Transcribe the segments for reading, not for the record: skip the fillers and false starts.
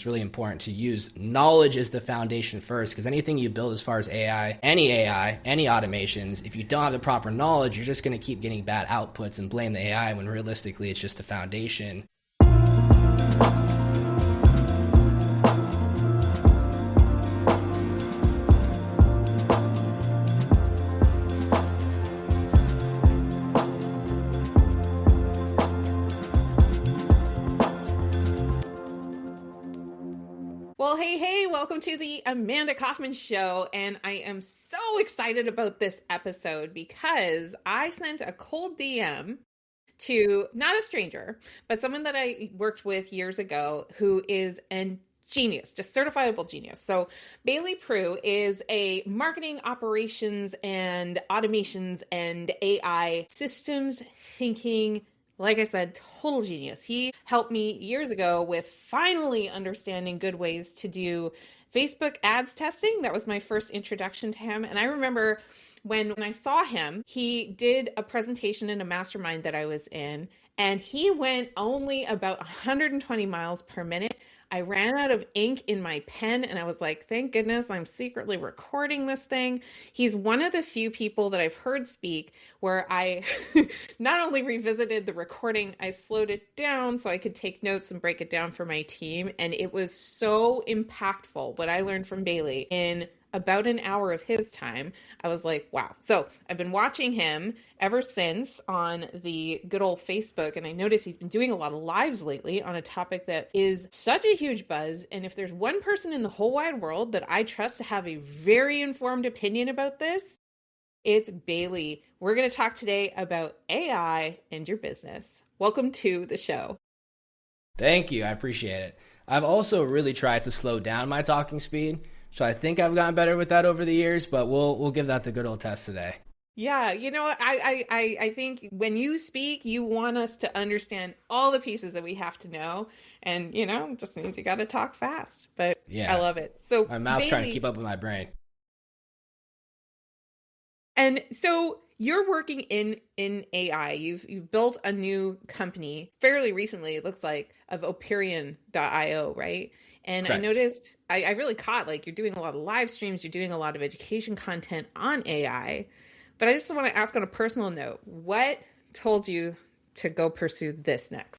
it's really important to use knowledge as the foundation first, because anything you build as far as AI, any automations, if you don't have the proper knowledge, you're just going to keep getting bad outputs and blame the AI when realistically it's just the foundation. Well, hey, welcome to the Amanda Kaufman Show. And I am so excited about this episode because I sent a cold DM to not a stranger, but someone that I worked with years ago who is a genius, just certifiable genius. So Bailey Proulx is a marketing operations and automations and AI systems thinking, like I said, total genius. He helped me years ago with finally understanding good ways to do Facebook ads testing. That was my first introduction to him. And I remember when I saw him, he did a presentation in a mastermind that I was in, and he went only about 120 miles per minute. I ran out of ink in my pen and I was like, thank goodness I'm secretly recording this thing. He's one of the few people that I've heard speak where I not only revisited the recording, I slowed it down so I could take notes and break it down for my team. And it was so impactful what I learned from Bailey in about an hour of his time. I was like, wow. So I've been watching him ever since on the good old Facebook. And I noticed he's been doing a lot of lives lately on a topic that is such a huge buzz. And if there's one person in the whole wide world that I trust to have a very informed opinion about this, it's Bailey. We're going to talk today about AI and your business. Welcome to the show. Thank you. I appreciate it. I've also really tried to slow down my talking speed. So I think I've gotten better with that over the years, but we'll give that the good old test today. Yeah, you know, I think when you speak, you want us to understand all the pieces that we have to know. And, you know, it just means you got to talk fast. But yeah, I love it. So my mouth's trying to keep up with my brain. And so you're working in AI. You've built a new company fairly recently, it looks like, of Operion.io, right? And correct. I noticed, I really caught, like, you're doing a lot of live streams, you're doing a lot of education content on AI. But I just want to ask on a personal note, what told you to go pursue this next?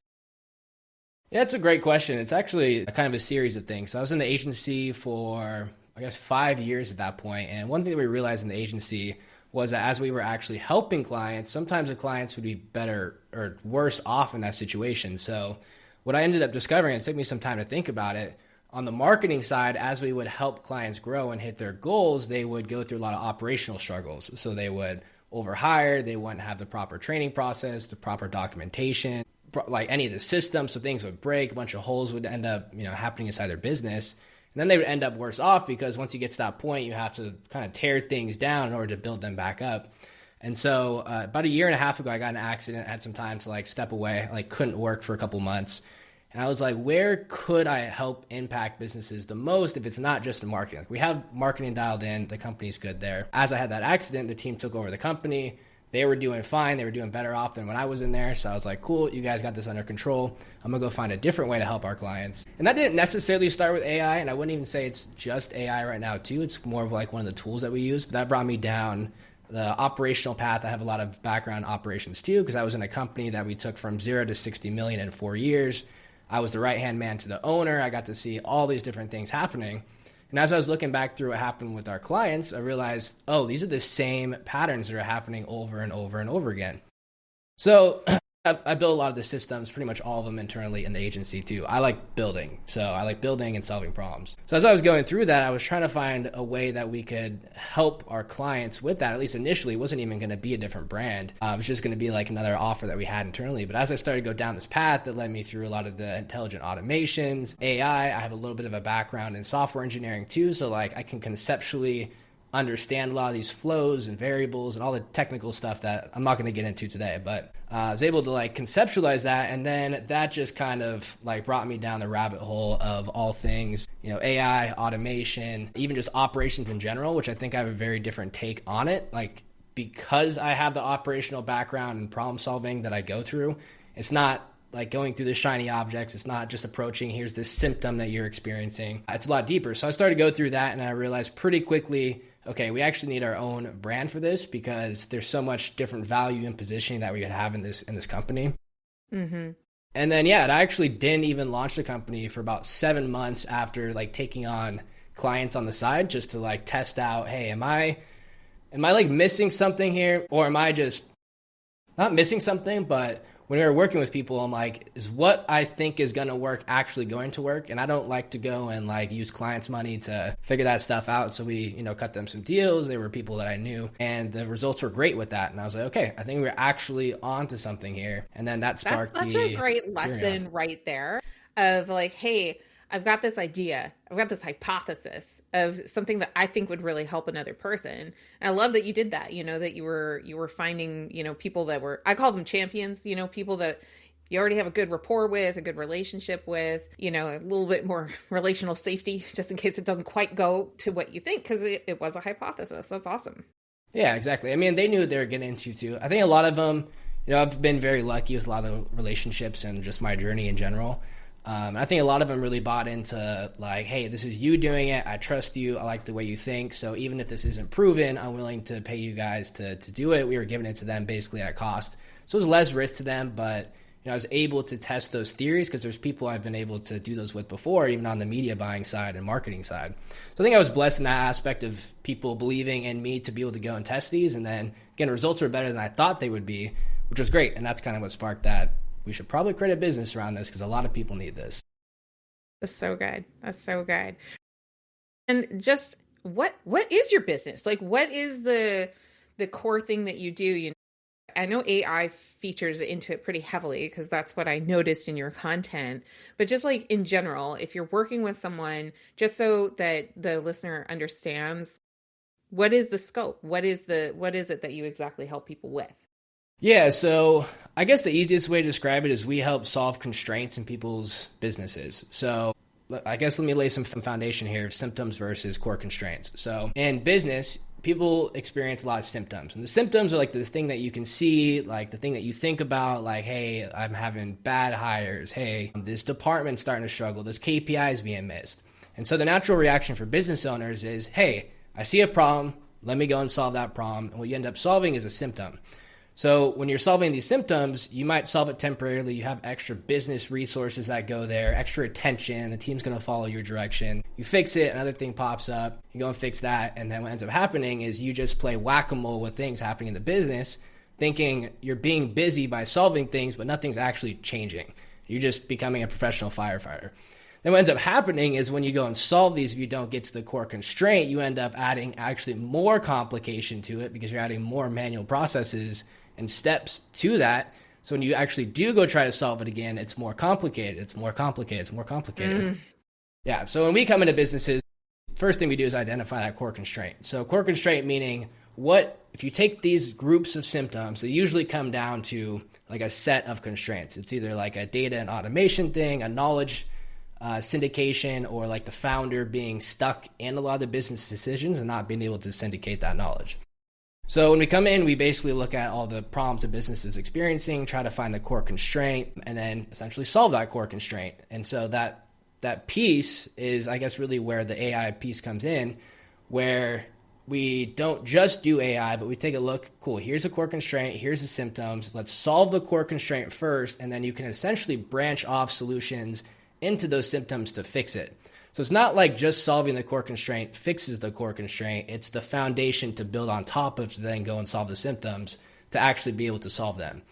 Yeah, that's a great question. It's actually kind of a series of things. So I was in the agency for, I guess, 5 years at that point. And one thing that we realized in the agency was that as we were actually helping clients, sometimes the clients would be better or worse off in that situation. So what I ended up discovering, it took me some time to think about it, on the marketing side, as we would help clients grow and hit their goals, they would go through a lot of operational struggles. So they would overhire, they wouldn't have the proper training process, the proper documentation, like any of the systems. So things would break, a bunch of holes would end up, happening inside their business. And then they would end up worse off because once you get to that point, you have to kind of tear things down in order to build them back up. And so about a year and a half ago, I got in an accident, had some time to step away, couldn't work for a couple months. And I was like, where could I help impact businesses the most if it's not just in marketing? We have marketing dialed in. The company's good there. As I had that accident, the team took over the company. They were doing fine. They were doing better off than when I was in there. So I was like, cool, you guys got this under control. I'm going to go find a different way to help our clients. And that didn't necessarily start with AI. And I wouldn't even say it's just AI right now, too. It's more of one of the tools that we use. But that brought me down the operational path. I have a lot of background in operations, too, because I was in a company that we took from 0 to 60 million in 4 years. I was the right-hand man to the owner. I got to see all these different things happening. And as I was looking back through what happened with our clients, I realized, these are the same patterns that are happening over and over and over again. So I built a lot of the systems, pretty much all of them internally in the agency too. I like building. So I like building and solving problems. So as I was going through that, I was trying to find a way that we could help our clients with that. At least initially, it wasn't even going to be a different brand. It was just going to be another offer that we had internally. But as I started to go down this path, that led me through a lot of the intelligent automations, AI. I have a little bit of a background in software engineering too. So I can conceptually understand a lot of these flows and variables and all the technical stuff that I'm not going to get into today, but I was able to conceptualize that. And then that just kind of brought me down the rabbit hole of all things, AI, automation, even just operations in general, which I think I have a very different take on it. Because I have the operational background and problem solving that I go through, it's not like going through the shiny objects. It's not just approaching, here's this symptom that you're experiencing. It's a lot deeper. So I started to go through that, and I realized pretty quickly, okay, we actually need our own brand for this because there's so much different value and positioning that we could have in this company. Mm-hmm. And then, yeah, I actually didn't even launch the company for about 7 months after like taking on clients on the side just to like test out, hey, am I like missing something here, or am I just not missing something, but when we were working with people, I'm like, is what I think is going to work actually going to work? And I don't like to go and like use clients' money to figure that stuff out. So we, cut them some deals. They were people that I knew, and the results were great with that. And I was like, okay, I think we're actually onto something here. And then that sparked That's such a great lesson right there of like, hey, I've got this idea. I've got this hypothesis of something that I think would really help another person. And I love that you did that, that you were finding, people that were, I call them champions, people that you already have a good rapport with, a good relationship with, a little bit more relational safety just in case it doesn't quite go to what you think, because it was a hypothesis. That's awesome. Yeah, exactly. I mean, they knew what they were getting into too. I think a lot of them, I've been very lucky with a lot of relationships and just my journey in general. I think a lot of them really bought into like, hey, this is you doing it. I trust you. I like the way you think. So even if this isn't proven, I'm willing to pay you guys to do it. We were giving it to them basically at cost. So it was less risk to them, but I was able to test those theories because there's people I've been able to do those with before, even on the media buying side and marketing side. So I think I was blessed in that aspect of people believing in me to be able to go and test these. And then again, results were better than I thought they would be, which was great. And that's kind of what sparked that. We should probably create a business around this because a lot of people need this. That's so good. That's so good. And just what is your business? Like, what is the core thing that you do? I know AI features into it pretty heavily because that's what I noticed in your content. But just like in general, if you're working with someone, just so that the listener understands, what is the scope? What is it that you exactly help people with? Yeah, so I guess the easiest way to describe it is we help solve constraints in people's businesses. So I guess let me lay some foundation here of symptoms versus core constraints. So in business, people experience a lot of symptoms. And the symptoms are like the thing that you can see, like the thing that you think about, like, hey, I'm having bad hires. Hey, this department's starting to struggle. This KPI is being missed. And so the natural reaction for business owners is, hey, I see a problem. Let me go and solve that problem. And what you end up solving is a symptom. So when you're solving these symptoms, you might solve it temporarily. You have extra business resources that go there, extra attention. The team's going to follow your direction. You fix it, another thing pops up. You go and fix that. And then what ends up happening is you just play whack-a-mole with things happening in the business, thinking you're being busy by solving things, but nothing's actually changing. You're just becoming a professional firefighter. Then what ends up happening is when you go and solve these, if you don't get to the core constraint, you end up adding actually more complication to it because you're adding more manual processes and steps to that. So when you actually do go try to solve it again, it's more complicated. It's more complicated. It's more complicated. Yeah. So when we come into businesses, first thing we do is identify that core constraint. So core constraint meaning if you take these groups of symptoms, they usually come down to like a set of constraints. It's either like a data and automation thing, a knowledge syndication, or like the founder being stuck in a lot of the business decisions and not being able to syndicate that knowledge. So when we come in, we basically look at all the problems a business is experiencing, try to find the core constraint, and then essentially solve that core constraint. And so that piece is, I guess, really where the AI piece comes in, where we don't just do AI, but we take a look, cool, here's a core constraint, here's the symptoms, let's solve the core constraint first, and then you can essentially branch off solutions into those symptoms to fix it. So it's not like just solving the core constraint fixes the core constraint. It's the foundation to build on top of to then go and solve the symptoms to actually be able to solve them.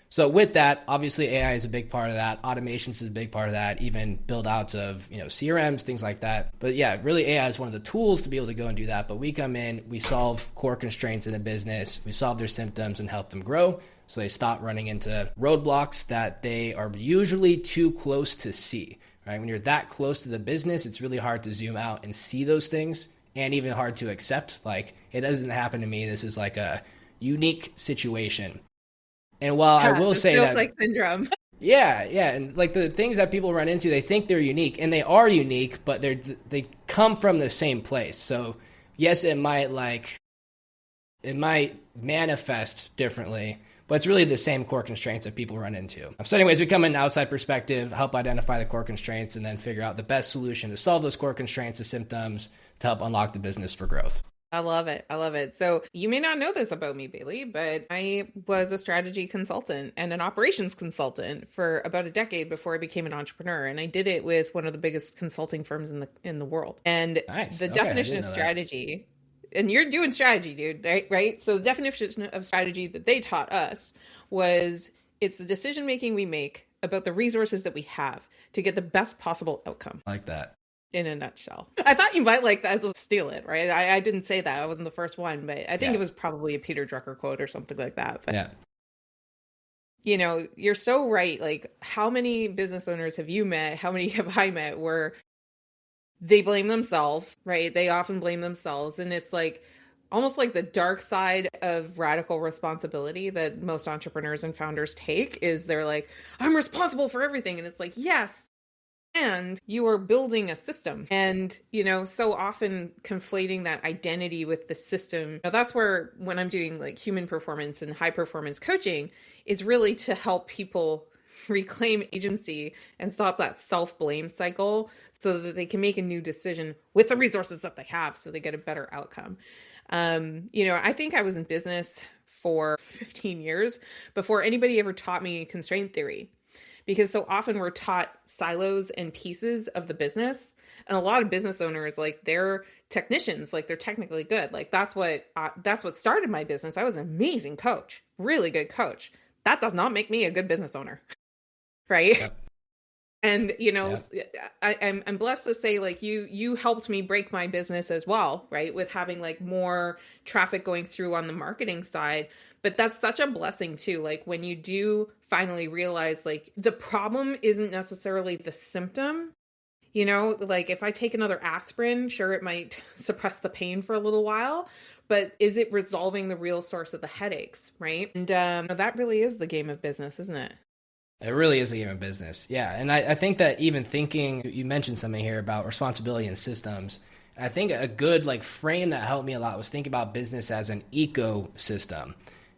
So with that, obviously AI is a big part of that. Automations is a big part of that, even build outs of CRMs, things like that. But yeah, really AI is one of the tools to be able to go and do that. But we come in, we solve core constraints in a business, we solve their symptoms and help them grow. So they stop running into roadblocks that they are usually too close to see. Right? When you're that close to the business, it's really hard to zoom out and see those things, and even hard to accept. Like, it doesn't happen to me. This is like a unique situation. And while I will say that, like syndrome. Yeah. And like the things that people run into, they think they're unique, and they are unique, but they come from the same place. So yes, it might manifest differently, but it's really the same core constraints that people run into. So anyways, we come in an outside perspective, help identify the core constraints, and then figure out the best solution to solve those core constraints, the symptoms, to help unlock the business for growth. I love it. I love it. So you may not know this about me, Bailey, but I was a strategy consultant and an operations consultant for about a decade before I became an entrepreneur. And I did it with one of the biggest consulting firms in the world. And Nice. The definition of strategy, and you're doing strategy, dude, right? So the definition of strategy that they taught us was it's the decision making we make about the resources that we have to get the best possible outcome. I like that. In a nutshell. I thought you might like that to steal it, right? I didn't say that. I wasn't the first one, but I think it was probably a Peter Drucker quote or something like that. But, you know, you're so right. Like, how many business owners have you met? How many have I met where they blame themselves, right? They often blame themselves. And it's like almost like the dark side of radical responsibility that most entrepreneurs and founders take is they're like, I'm responsible for everything. And it's like, yes. And you are building a system. And, you know, so often conflating that identity with the system. You know, that's where when I'm doing like human performance and high performance coaching is really to help people reclaim agency and stop that self-blame cycle so that they can make a new decision with the resources that they have so they get a better outcome. You know, I think I was in business for 15 years before anybody ever taught me constraint theory. Because so often we're taught silos and pieces of the business. And a lot of business owners, like they're technicians, like they're technically good. Like that's what started my business. I was an amazing coach, really good coach. That does not make me a good business owner. Right. Yep. And, you know, I'm blessed to say like you helped me break my business as well, right? With having like more traffic going through on the marketing side. But that's such a blessing too. Like when you do finally realize like the problem isn't necessarily the symptom, you know, like if I take another aspirin, sure, it might suppress the pain for a little while, but is it resolving the real source of the headaches, right? And that really is the game of business, isn't it? It really is a game of business. Yeah. And I think that even thinking, you mentioned something here about responsibility and systems. I think a good like frame that helped me a lot was think about business as an ecosystem.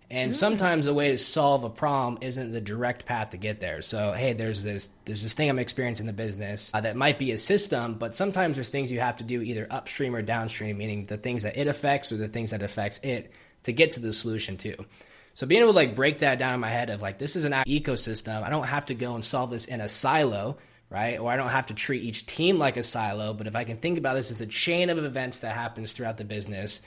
And sometimes the way to solve a problem isn't the direct path to get there. So, hey, there's this thing I'm experiencing in the business that might be a system, but sometimes there's things you have to do either upstream or downstream, meaning the things that it affects or the things that affects it to get to the solution too. So being able to like break that down in my head of like, this is an ecosystem. I don't have to go and solve this in a silo, right? Or I don't have to treat each team like a silo. But if I can think about this as a chain of events that happens throughout the business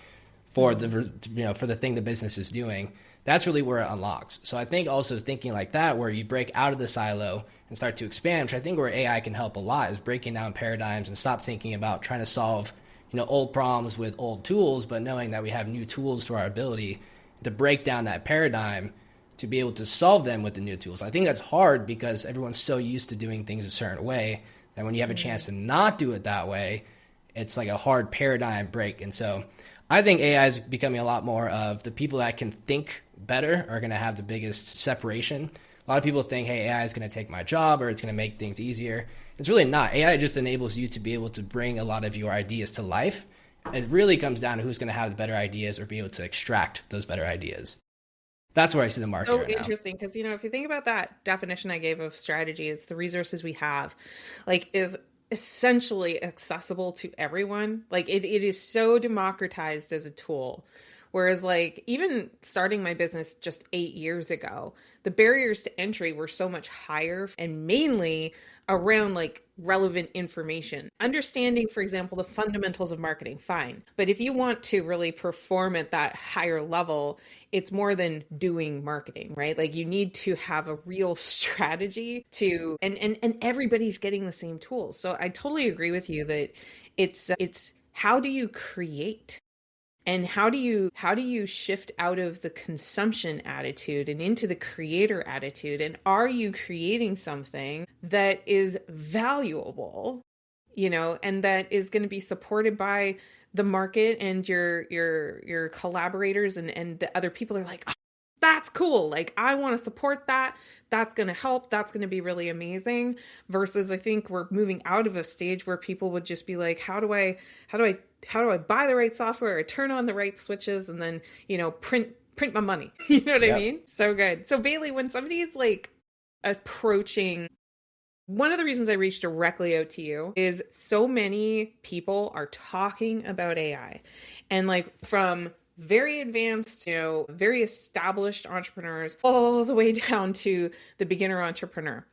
for the, you know, for the thing the business is doing, that's really where it unlocks. So I think also thinking like that, where you break out of the silo and start to expand, which I think where AI can help a lot is breaking down paradigms and stop thinking about trying to solve, you know, old problems with old tools, but knowing that we have new tools to our ability to break down that paradigm to be able to solve them with the new tools. I think that's hard because everyone's so used to doing things a certain way that when you have a chance to not do it that way, it's like a hard paradigm break. And so I think AI is becoming a lot more of the people that can think better are going to have the biggest separation. A lot of people think, hey, AI is going to take my job or it's going to make things easier. It's really not. AI just enables you to be able to bring a lot of your ideas to life. It really comes down to who's going to have the better ideas or be able to extract those better ideas. That's where I see the market right now. So interesting, because, you know, if you think about that definition I gave of strategy, it's the resources we have, like, is essentially accessible to everyone. Like, it is so democratized as a tool. Whereas, like, even starting my business just 8 years ago, the barriers to entry were so much higher and mainly around like relevant information. Understanding, for example, the fundamentals of marketing, fine. But if you want to really perform at that higher level, it's more than doing marketing, right? Like you need to have a real strategy to, and everybody's getting the same tools. So I totally agree with you that it's how do you create? And how do you shift out of the consumption attitude and into the creator attitude? And are you creating something that is valuable, you know, and that is going to be supported by the market and your collaborators and the other people are like, oh, that's cool. Like, I want to support that. That's going to help. That's going to be really amazing. Versus I think we're moving out of a stage where people would just be like, how do I buy the right software or turn on the right switches and then, you know, print print my money. You know what I Yep. mean? So good. So Bailey, when somebody's like approaching, one of the reasons I reached directly out to you is so many people are talking about AI, and like from very advanced, very established entrepreneurs all the way down to the beginner entrepreneur.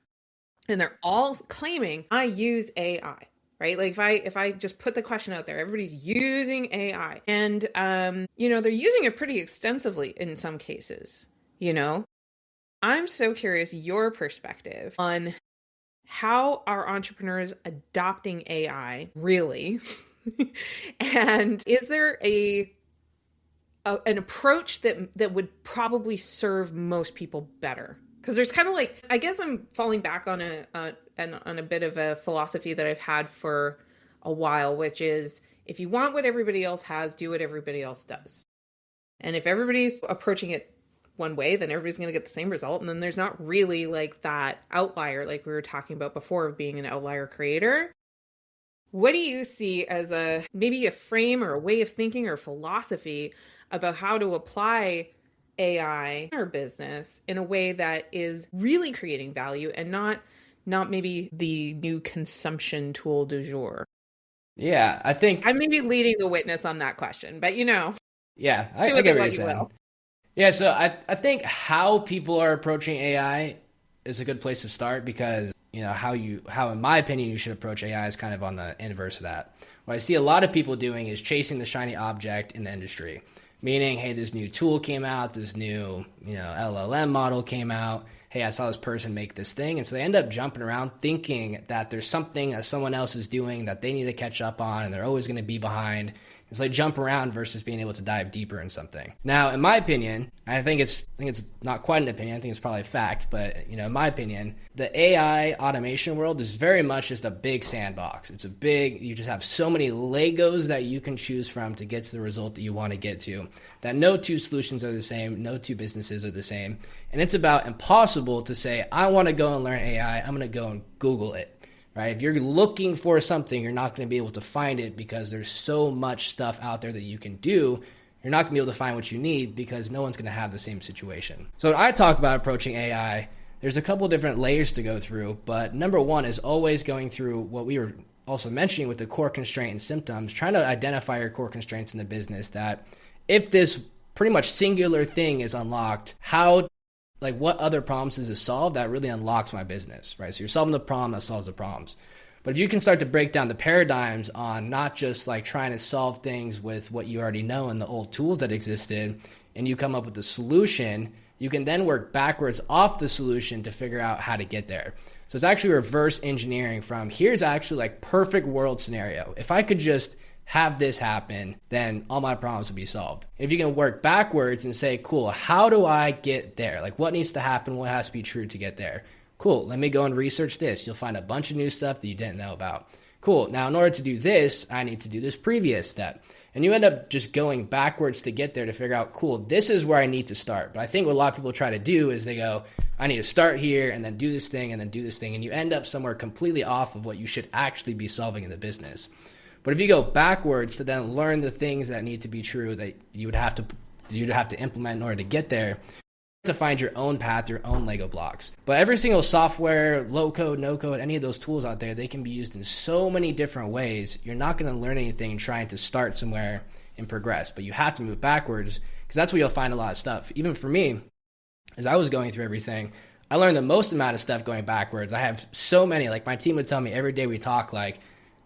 And they're all claiming I use AI, right? Like if I just put the question out there, everybody's using AI, and they're using it pretty extensively in some cases. I'm so curious your perspective on how are entrepreneurs adopting AI really? And is there an approach that would probably serve most people better? Because there's kind of like, I guess I'm falling back on a bit of a philosophy that I've had for a while, which is if you want what everybody else has, do what everybody else does. And if everybody's approaching it one way, then everybody's going to get the same result. And then there's not really like that outlier, like we were talking about before, of being an outlier creator. What do you see as maybe a frame or a way of thinking or philosophy about how to apply AI in our business in a way that is really creating value and not maybe the new consumption tool du jour? Yeah, I think I may be leading the witness on that question, but yeah, do I with get it what you're what you saying. will. Yeah, so I think how people are approaching AI is a good place to start because, how in my opinion you should approach AI is kind of on the inverse of that. What I see a lot of people doing is chasing the shiny object in the industry, meaning, hey, this new tool came out, this new, LLM model came out. Hey, I saw this person make this thing. And so they end up jumping around thinking that there's something that someone else is doing that they need to catch up on and they're always going to be behind. It's like jump around versus being able to dive deeper in something. Now, in my opinion, I think it's not quite an opinion. I think it's probably a fact, but in my opinion, the AI automation world is very much just a big sandbox. You just have so many Legos that you can choose from to get to the result that you want to get to, that no two solutions are the same, no two businesses are the same. And it's about impossible to say, I want to go and learn AI. I'm going to go and Google it. Right? If you're looking for something, you're not going to be able to find it because there's so much stuff out there that you can do. You're not going to be able to find what you need because no one's going to have the same situation. So when I talk about approaching AI, there's a couple different layers to go through, but number one is always going through what we were also mentioning with the core constraint and symptoms, trying to identify your core constraints in the business, that if this pretty much singular thing is unlocked, what other problems does it solve that really unlocks my business, right? So you're solving the problem that solves the problems. But if you can start to break down the paradigms on not just like trying to solve things with what you already know and the old tools that existed, and you come up with a solution, you can then work backwards off the solution to figure out how to get there. So it's actually reverse engineering from here's actually like perfect world scenario. If I could just have this happen, then all my problems would be solved. If you can work backwards and say, cool, how do I get there? Like what needs to happen? What has to be true to get there? Cool, let me go and research this. You'll find a bunch of new stuff that you didn't know about. Cool, now in order to do this, I need to do this previous step. And you end up just going backwards to get there to figure out, cool, this is where I need to start. But I think what a lot of people try to do is they go, I need to start here and then do this thing and then do this thing. And you end up somewhere completely off of what you should actually be solving in the business. But if you go backwards to then learn the things that need to be true that you'd have to implement in order to get there, to find your own path, your own Lego blocks. But every single software, low code, no code, any of those tools out there, they can be used in so many different ways. You're not going to learn anything trying to start somewhere and progress, but you have to move backwards because that's where you'll find a lot of stuff. Even for me, as I was going through everything, I learned the most amount of stuff going backwards. I have so many, like my team would tell me every day we talk, like,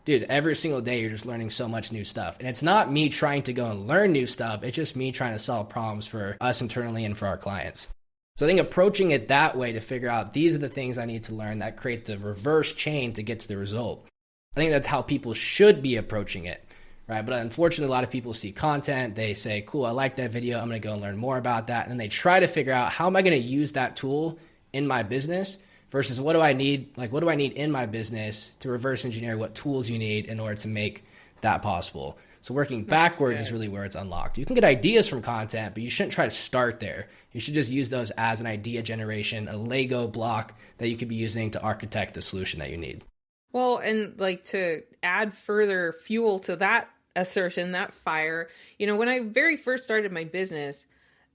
dude, every single day you're just learning so much new stuff. And it's not me trying to go and learn new stuff. It's just me trying to solve problems for us internally and for our clients. So I think approaching it that way to figure out these are the things I need to learn that create the reverse chain to get to the result. I think that's how people should be approaching it, right? But unfortunately, a lot of people see content. They say, cool, I like that video. I'm going to go and learn more about that. And then they try to figure out how am I going to use that tool in my business versus what do I need? Like, what do I need in my business to reverse engineer what tools you need in order to make that possible? So working backwards is really where it's unlocked. You can get ideas from content, but you shouldn't try to start there. You should just use those as an idea generation, a Lego block that you could be using to architect the solution that you need. Well, and like to add further fuel to that assertion, that fire, when I very first started my business,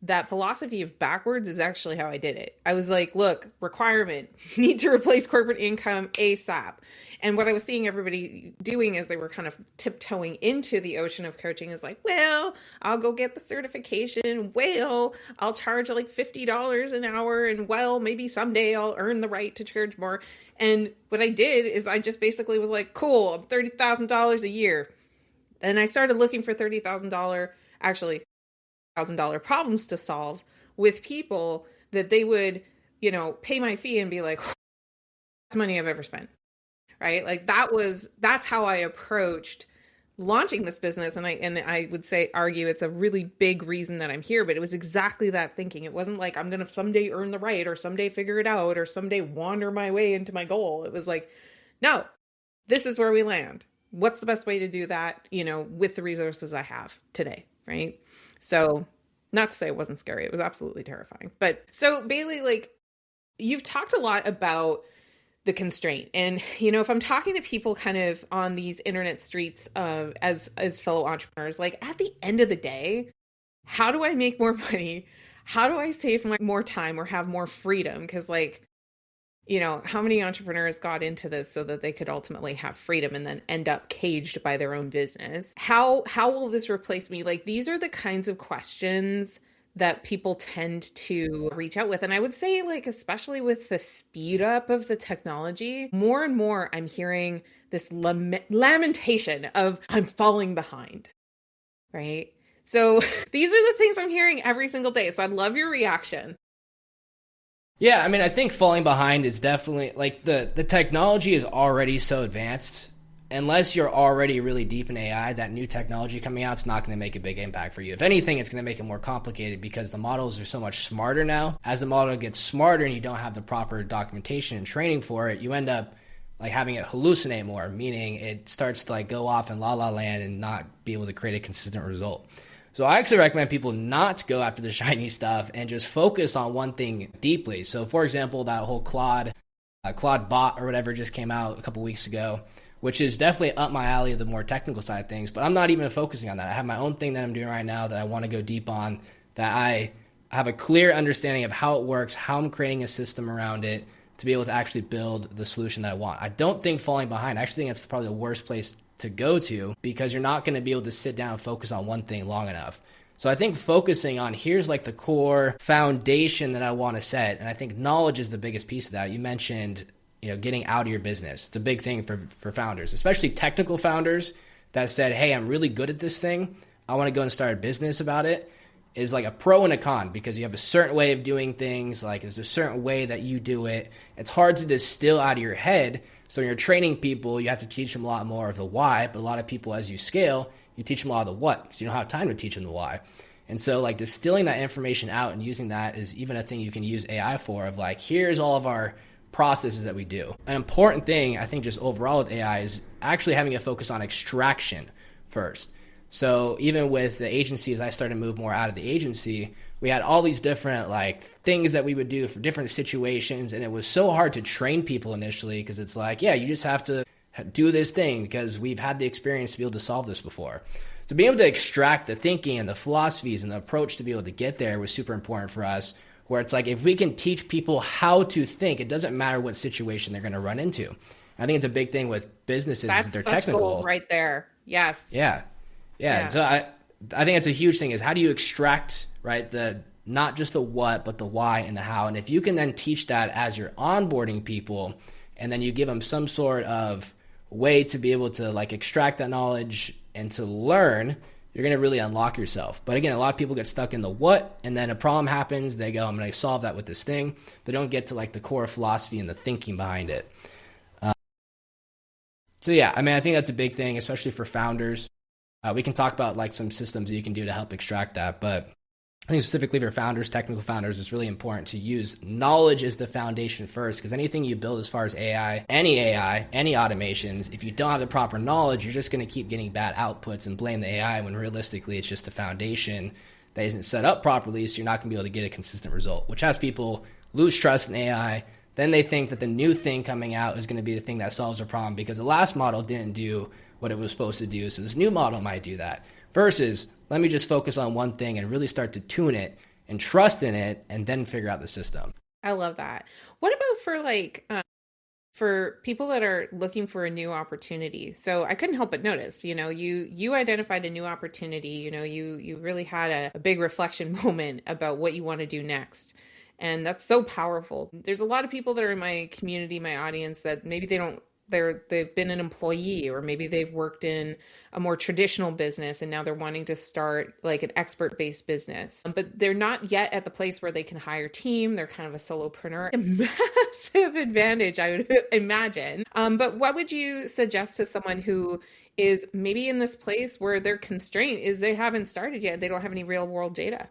that philosophy of backwards is actually how I did it. I was like, look, requirement, need to replace corporate income ASAP. And what I was seeing everybody doing as they were kind of tiptoeing into the ocean of coaching is like, well, I'll go get the certification. Well, I'll charge like $50 an hour. And well, maybe someday I'll earn the right to charge more. And what I did is I just basically was like, cool, I'm $30,000 a year. And I started looking for $30,000, actually $1,000 problems to solve with people that they would, pay my fee and be like, that's money I've ever spent. Right? Like that's how I approached launching this business. And I would argue it's a really big reason that I'm here, but it was exactly that thinking. It wasn't like I'm going to someday earn the right or someday figure it out or someday wander my way into my goal. It was like, no, this is where we land. What's the best way to do that, with the resources I have today. Right. So not to say it wasn't scary. It was absolutely terrifying. But so Bailey, like you've talked a lot about the constraint. And, if I'm talking to people kind of on these internet streets as fellow entrepreneurs, like at the end of the day, how do I make more money? How do I save more time or have more freedom? Because how many entrepreneurs got into this so that they could ultimately have freedom and then end up caged by their own business? How will this replace me? Like, these are the kinds of questions that people tend to reach out with. And I would say, like, especially with the speed up of the technology, more and more I'm hearing this lamentation of I'm falling behind, right? So these are the things I'm hearing every single day. So I'd love your reaction. Yeah, I mean, I think falling behind is definitely, like, the technology is already so advanced. Unless you're already really deep in AI, that new technology coming out is not going to make a big impact for you. If anything, it's going to make it more complicated because the models are so much smarter now. As the model gets smarter and you don't have the proper documentation and training for it, you end up like having it hallucinate more, meaning it starts to like go off in la la land and not be able to create a consistent result. So I actually recommend people not go after the shiny stuff and just focus on one thing deeply. So for example, that whole Claude bot or whatever just came out a couple weeks ago, which is definitely up my alley of the more technical side of things. But I'm not even focusing on that. I have my own thing that I'm doing right now that I want to go deep on, that I have a clear understanding of how it works, how I'm creating a system around it to be able to actually build the solution that I want. I don't think falling behind, I actually think that's probably the worst place to go to because you're not going to be able to sit down and focus on one thing long enough. So I think focusing on here's like the core foundation that I want to set. And I think knowledge is the biggest piece of that. You mentioned getting out of your business. It's a big thing for founders, especially technical founders that said, hey, I'm really good at this thing. I want to go and start a business about it. Is like a pro and a con because you have a certain way of doing things. Like there's a certain way that you do it. It's hard to distill out of your head. So when you're training people, you have to teach them a lot more of the why. But a lot of people, as you scale, you teach them a lot of the what because you don't have time to teach them the why. And so like distilling that information out and using that is even a thing you can use AI for of like, here's all of our processes that we do. An important thing, I think, just overall with AI is actually having a focus on extraction first. So even with the agency, as I started to move more out of the agency, we had all these different like things that we would do for different situations. And it was so hard to train people initially because it's like, yeah, you just have to do this thing because we've had the experience to be able to solve this before. So being able to extract the thinking and the philosophies and the approach to be able to get there was super important for us. Where it's like, if we can teach people how to think, it doesn't matter what situation they're going to run into. I think it's a big thing with businesses. They're technical. Gold right there. Yes. Yeah. So I think it's a huge thing is how do you extract, right, not just the what, but the why and the how. And if you can then teach that as you're onboarding people and then you give them some sort of way to be able to like extract that knowledge and to learn, you're going to really unlock yourself. But again, a lot of people get stuck in the what, and then a problem happens. They go, I'm going to solve that with this thing. They don't get to like the core philosophy and the thinking behind it. So yeah, I mean, I think that's a big thing, especially for founders. We can talk about like some systems that you can do to help extract that. But I think specifically for founders, technical founders, it's really important to use knowledge as the foundation first, because anything you build as far as AI, any automations, if you don't have the proper knowledge, you're just going to keep getting bad outputs and blame the AI when realistically it's just a foundation that isn't set up properly, so you're not going to be able to get a consistent result, which has people lose trust in AI. Then they think that the new thing coming out is going to be the thing that solves their problem because the last model didn't do what it was supposed to do, so this new model might do that. Versus, let me just focus on one thing and really start to tune it and trust in it, and then figure out the system. I love that. What about for people that are looking for a new opportunity? So I couldn't help but notice, you identified a new opportunity, you really had a big reflection moment about what you want to do next. And that's so powerful. There's a lot of people that are in my community, my audience, that maybe they've been an employee, or maybe they've worked in a more traditional business and now they're wanting to start like an expert-based business. But they're not yet at the place where they can hire a team. They're kind of a solopreneur. A massive advantage, I would imagine. But what would you suggest to someone who is maybe in this place where their constraint is they haven't started yet? They don't have any real world data.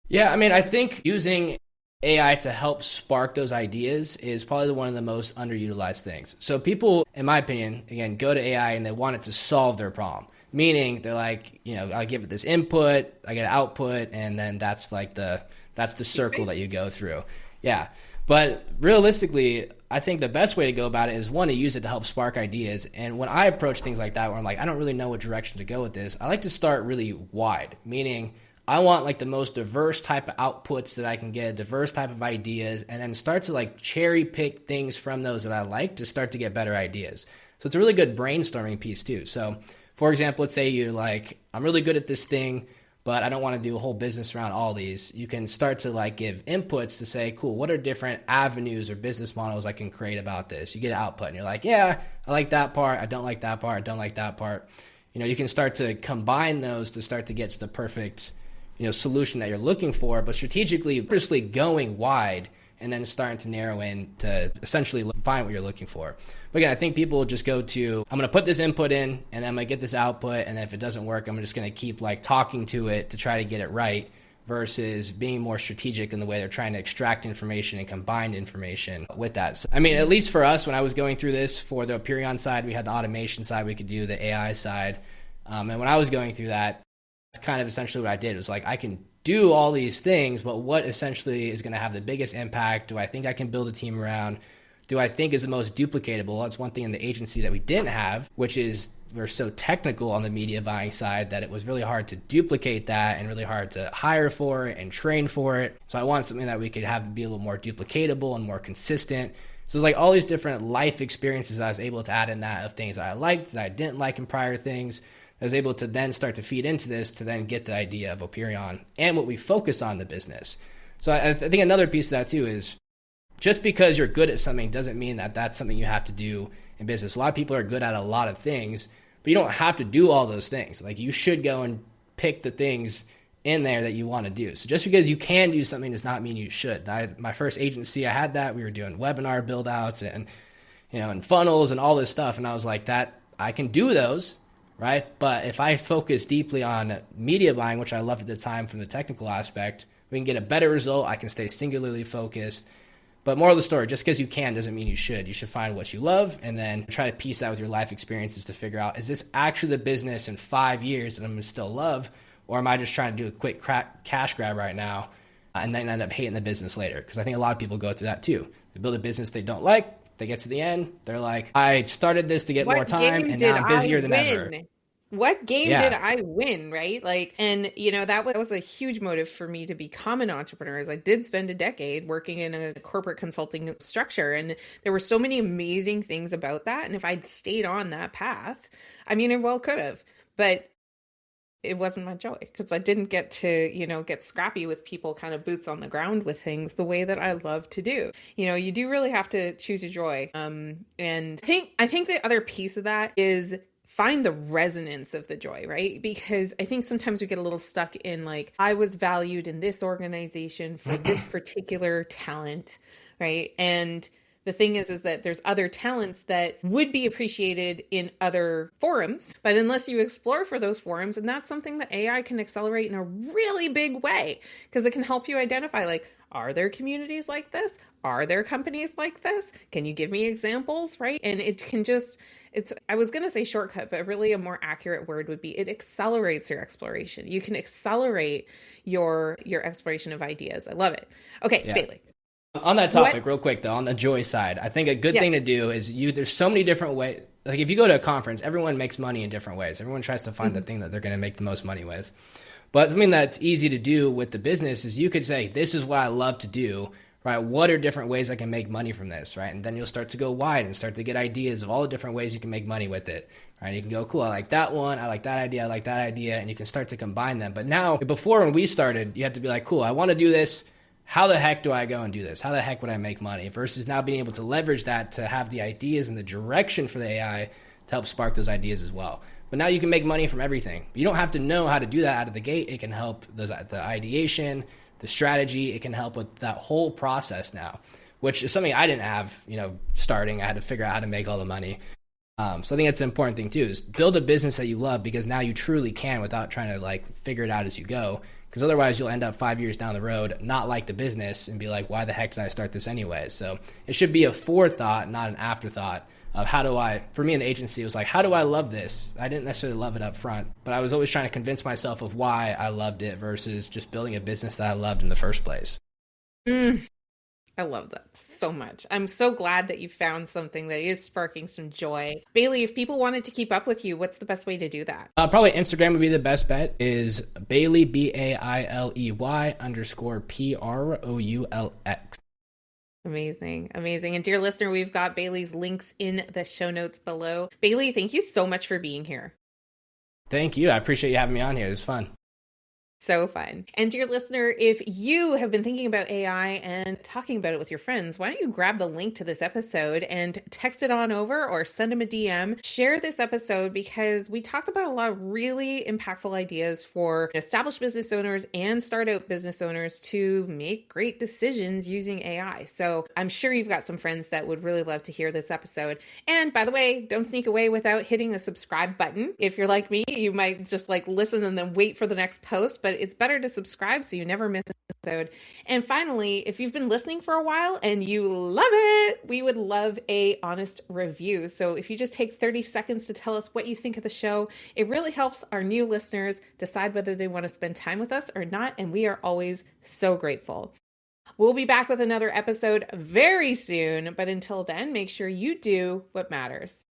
Yeah, I mean, I think using AI to help spark those ideas is probably one of the most underutilized things. So people, in my opinion, again, go to AI and they want it to solve their problem. Meaning they're like, I give it this input, I get an output, and then that's the circle that you go through. Yeah. But realistically, I think the best way to go about it is, one, to use it to help spark ideas. And when I approach things like that, where I'm like, I don't really know what direction to go with this, I like to start really wide, meaning I want like the most diverse type of outputs that I can get, diverse type of ideas, and then start to like cherry pick things from those that I like to start to get better ideas. So it's a really good brainstorming piece too. So for example, let's say you're like, I'm really good at this thing, but I don't want to do a whole business around all these. You can start to like give inputs to say, cool, what are different avenues or business models I can create about this? You get an output and you're like, yeah, I like that part. I don't like that part. I don't like that part. You can start to combine those to start to get to the perfect solution that you're looking for, but strategically, purposely going wide and then starting to narrow in to essentially find what you're looking for. But again, I think people will just go to, I'm going to put this input in and then I'm going to get this output. And then if it doesn't work, I'm just going to keep like talking to it to try to get it right, versus being more strategic in the way they're trying to extract information and combine information with that. So, I mean, at least for us, when I was going through this for the Proulx side, we had the automation side, we could do the AI side. And when I was going through that, that's kind of essentially what I did. It was like, I can do all these things, but what essentially is going to have the biggest impact? Do I think I can build a team around? Do I think is the most duplicatable? That's one thing in the agency that we didn't have, which is we're so technical on the media buying side that it was really hard to duplicate that and really hard to hire for it and train for it. So I wanted something that we could have be a little more duplicatable and more consistent. So it's like all these different life experiences I was able to add in that, of things that I liked, that I didn't like in prior things. I was able to then start to feed into this to then get the idea of Proulx and what we focus on in the business. So I think another piece of that too is, just because you're good at something doesn't mean that that's something you have to do in business. A lot of people are good at a lot of things, but you don't have to do all those things. Like, you should go and pick the things in there that you want to do. So just because you can do something does not mean you should. My first agency, I had that. We were doing webinar build outs and and funnels and all this stuff. And I was like, that I can do those. Right. But if I focus deeply on media buying, which I loved at the time from the technical aspect, we can get a better result. I can stay singularly focused. But moral of the story, just because you can doesn't mean you should. You should find what you love and then try to piece that with your life experiences to figure out, is this actually the business in 5 years that I'm going to still love? Or am I just trying to do a quick cash grab right now and then end up hating the business later? Because I think a lot of people go through that too. They build a business they don't like. They get to the end. They're like, I started this to get more time and now I'm busier than ever. What game did I win, right? Like, and that was a huge motive for me to become an entrepreneur, as I did spend a decade working in a corporate consulting structure. And there were so many amazing things about that. And if I'd stayed on that path, I mean, it well could have, but it wasn't my joy, because I didn't get to, get scrappy with people, kind of boots on the ground with things the way that I love to do. You do really have to choose your joy. And I think the other piece of that is find the resonance of the joy, right? Because I think sometimes we get a little stuck in like, I was valued in this organization for this particular talent, right? And the thing is that there's other talents that would be appreciated in other forums, but unless you explore for those forums, and that's something that AI can accelerate in a really big way, because it can help you identify, like, are there communities like this? Are there companies like this? Can you give me examples, right? And it can just, I was going to say shortcut, but really a more accurate word would be it accelerates your exploration. You can accelerate your exploration of ideas. I love it. Okay, yeah. Bailey. On that topic, real quick though, on the joy side, I think a good thing to do is there's so many different ways. Like, if you go to a conference, everyone makes money in different ways. Everyone tries to find the thing that they're going to make the most money with. But something that's easy to do with the business is you could say, this is what I love to do, right? What are different ways I can make money from this, right? And then you'll start to go wide and start to get ideas of all the different ways you can make money with it, right? You can go, cool, I like that one, I like that idea, I like that idea, and you can start to combine them. But now, before when we started, you had to be like, cool, I want to do this. How the heck do I go and do this? How the heck would I make money? Versus now being able to leverage that to have the ideas and the direction for the AI to help spark those ideas as well. But now you can make money from everything. You don't have to know how to do that out of the gate. It can help the ideation, the strategy. It can help with that whole process now, which is something I didn't have, starting. I had to figure out how to make all the money. So I think that's an important thing too, is build a business that you love, because now you truly can without trying to figure it out as you go. Because otherwise you'll end up 5 years down the road, not like the business and be like, why the heck did I start this anyway? So it should be a forethought, not an afterthought of for me in the agency, it was like, how do I love this? I didn't necessarily love it up front, but I was always trying to convince myself of why I loved it versus just building a business that I loved in the first place. I love that so much. I'm so glad that you found something that is sparking some joy. Bailey, if people wanted to keep up with you, what's the best way to do that? Probably Instagram would be the best bet, is Bailey, Bailey _Proulx. Amazing. Amazing. And dear listener, we've got Bailey's links in the show notes below. Bailey, thank you so much for being here. Thank you. I appreciate you having me on here. It was fun. So fun. And dear listener, if you have been thinking about AI and talking about it with your friends, why don't you grab the link to this episode and text it on over or send them a DM. Share this episode, because we talked about a lot of really impactful ideas for established business owners and startup business owners to make great decisions using AI. So I'm sure you've got some friends that would really love to hear this episode. And by the way, don't sneak away without hitting the subscribe button. If you're like me, you might just listen and then wait for the next post, but it's better to subscribe so you never miss an episode. And finally, if you've been listening for a while and you love it, we would love a honest review. So if you just take 30 seconds to tell us what you think of the show, it really helps our new listeners decide whether they want to spend time with us or not. And we are always so grateful. We'll be back with another episode very soon. But until then, make sure you do what matters.